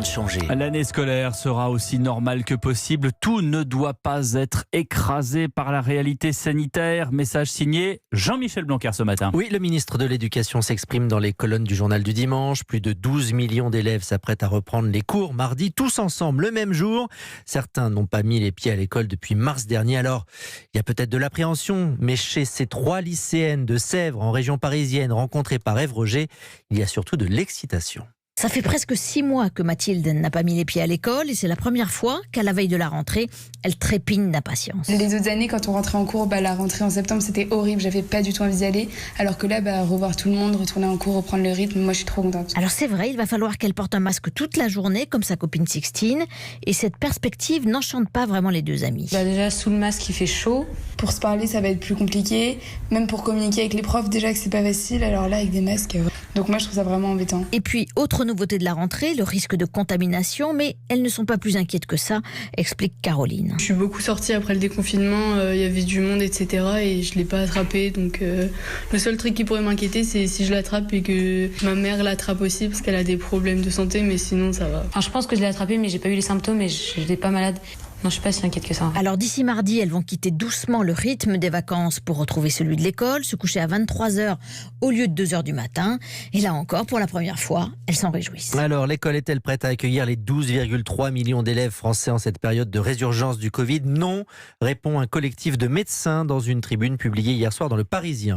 de changer. L'année scolaire sera aussi normale que possible. Tout ne doit pas être écrasé par la réalité sanitaire. Message signé Jean-Michel Blanquer ce matin. Oui, le ministre de l'Éducation s'exprime dans les colonnes du journal du dimanche. Plus de 12 millions d'élèves s'apprêtent à reprendre les cours mardi, tous ensemble, le même jour. Certains n'ont pas mis les pieds à l'école depuis mars dernier. Alors, il y a peut-être de l'appréhension, mais chez ces 3 lycéennes de Sèvres, en région parisienne, rencontrées par Ève Roger, il y a surtout de l'excitation. Ça fait presque 6 mois que Mathilde n'a pas mis les pieds à l'école et c'est la première fois qu'à la veille de la rentrée, elle trépigne d'impatience. Les autres années, quand on rentrait en cours, la rentrée en septembre, c'était horrible. J'avais pas du tout envie d'y aller. Alors que là, revoir tout le monde, retourner en cours, reprendre le rythme, moi je suis trop contente. Alors c'est vrai, il va falloir qu'elle porte un masque toute la journée, comme sa copine Sixtine. Et cette perspective n'enchante pas vraiment les deux amies. Déjà, sous le masque, il fait chaud. Pour se parler, ça va être plus compliqué. Même pour communiquer avec les profs, déjà que c'est pas facile. Alors là, avec des masques. Donc moi, je trouve ça vraiment embêtant. Et puis, autre nouveauté de la rentrée, le risque de contamination, mais elles ne sont pas plus inquiètes que ça, explique Caroline. Je suis beaucoup sortie après le déconfinement, il y avait du monde, etc. et je ne l'ai pas attrapé. Donc le seul truc qui pourrait m'inquiéter, c'est si je l'attrape et que ma mère l'attrape aussi, parce qu'elle a des problèmes de santé, mais sinon ça va. Je pense que je l'ai attrapé, mais j'ai pas eu les symptômes et je n'étais pas malade. Non, je suis pas si inquiète que ça. Alors d'ici mardi, elles vont quitter doucement le rythme des vacances pour retrouver celui de l'école, se coucher à 23h au lieu de 2h du matin. Et là encore, pour la première fois, elles s'en réjouissent. Alors, l'école est-elle prête à accueillir les 12,3 millions d'élèves français en cette période de résurgence du Covid ? Non, répond un collectif de médecins dans une tribune publiée hier soir dans Le Parisien.